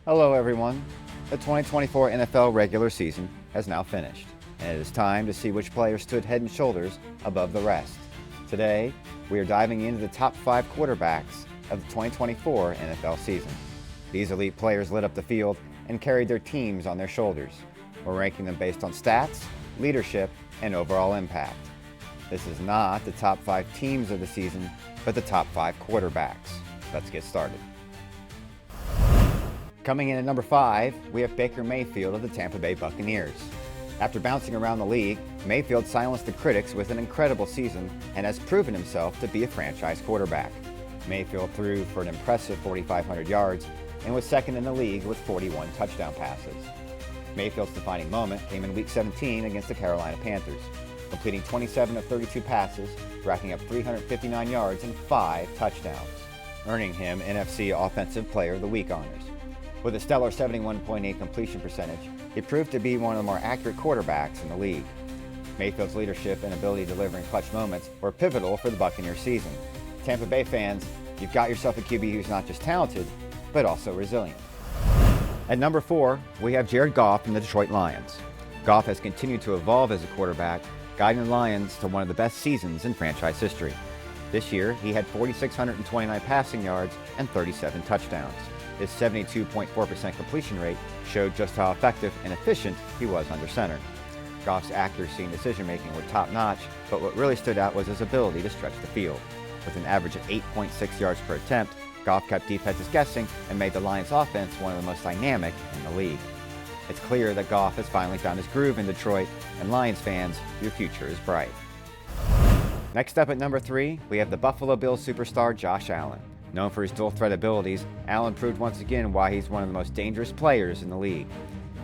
Hello everyone. The 2024 NFL regular season has now finished, and it is time to see which players stood head and shoulders above the rest. Today, we are diving into the top 5 quarterbacks of the 2024 NFL season. These elite players lit up the field and carried their teams on their shoulders. We're ranking them based on stats, leadership, and overall impact. This is not the top 5 teams of the season, but the top 5 quarterbacks. Let's get started. Coming in at number 5, we have Baker Mayfield of the Tampa Bay Buccaneers. After bouncing around the league, Mayfield silenced the critics with an incredible season and has proven himself to be a franchise quarterback. Mayfield threw for an impressive 4,500 yards and was second in the league with 41 touchdown passes. Mayfield's defining moment came in Week 17 against the Carolina Panthers, completing 27 of 32 passes, racking up 359 yards and 5 touchdowns, earning him NFC Offensive Player of the Week honors. With a stellar 71.8 completion percentage, he proved to be one of the more accurate quarterbacks in the league. Mayfield's leadership and ability to deliver in clutch moments were pivotal for the Buccaneers season. Tampa Bay fans, you've got yourself a QB who's not just talented, but also resilient. At number 4, we have Jared Goff from the Detroit Lions. Goff has continued to evolve as a quarterback, guiding the Lions to one of the best seasons in franchise history. This year, he had 4,629 passing yards and 37 touchdowns. His 72.4% completion rate showed just how effective and efficient he was under center. Goff's accuracy and decision-making were top-notch, but what really stood out was his ability to stretch the field. With an average of 8.6 yards per attempt, Goff kept defenses guessing and made the Lions' offense one of the most dynamic in the league. It's clear that Goff has finally found his groove in Detroit, and Lions fans, your future is bright. Next up at number 3, we have the Buffalo Bills superstar Josh Allen. Known for his dual-threat abilities, Allen proved once again why he's one of the most dangerous players in the league.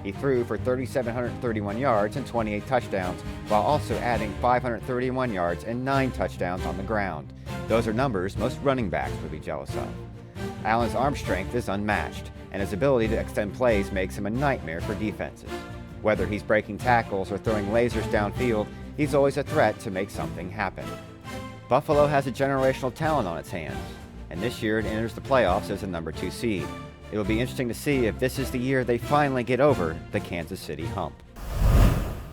He threw for 3,731 yards and 28 touchdowns, while also adding 531 yards and 9 touchdowns on the ground. Those are numbers most running backs would be jealous of. Allen's arm strength is unmatched, and his ability to extend plays makes him a nightmare for defenses. Whether he's breaking tackles or throwing lasers downfield, he's always a threat to make something happen. Buffalo has a generational talent on its hands, and this year it enters the playoffs as a number 2 seed. It will be interesting to see if this is the year they finally get over the Kansas City hump.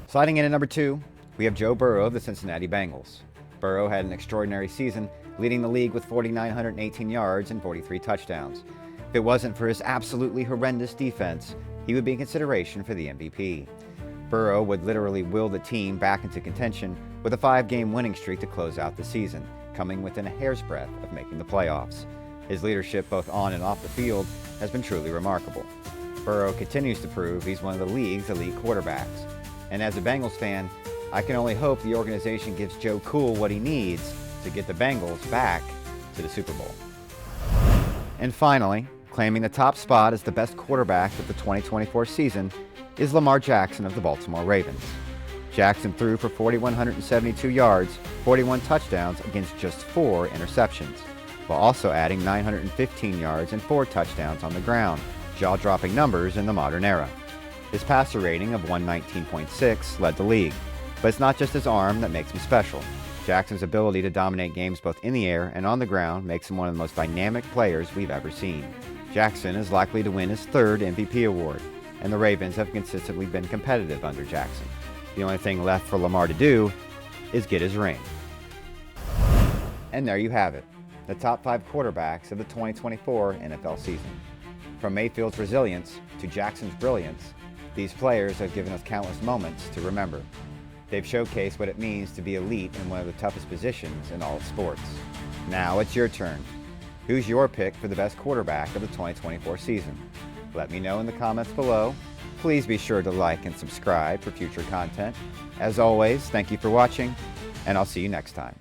Sliding in at number 2, we have Joe Burrow of the Cincinnati Bengals. Burrow had an extraordinary season, leading the league with 4,918 yards and 43 touchdowns. If it wasn't for his absolutely horrendous defense, he would be in consideration for the MVP. Burrow would literally will the team back into contention with a 5-game winning streak to close out the season, coming within a hair's breadth of making the playoffs. His leadership both on and off the field has been truly remarkable. Burrow continues to prove he's one of the league's elite quarterbacks. And as a Bengals fan, I can only hope the organization gives Joe Cool what he needs to get the Bengals back to the Super Bowl. And finally, claiming the top spot as the best quarterback of the 2024 season is Lamar Jackson of the Baltimore Ravens. Jackson threw for 4,172 yards, 41 touchdowns against just 4 interceptions, while also adding 915 yards and 4 touchdowns on the ground, jaw-dropping numbers in the modern era. His passer rating of 119.6 led the league, but it's not just his arm that makes him special. Jackson's ability to dominate games both in the air and on the ground makes him one of the most dynamic players we've ever seen. Jackson is likely to win his 3rd MVP award, and the Ravens have consistently been competitive under Jackson. The only thing left for Lamar to do is get his ring. And there you have it, the top 5 quarterbacks of the 2024 NFL season. From Mayfield's resilience to Jackson's brilliance, these players have given us countless moments to remember. They've showcased what it means to be elite in one of the toughest positions in all of sports. Now it's your turn. Who's your pick for the best quarterback of the 2024 season? Let me know in the comments below. Please be sure to like and subscribe for future content. As always, thank you for watching, and I'll see you next time.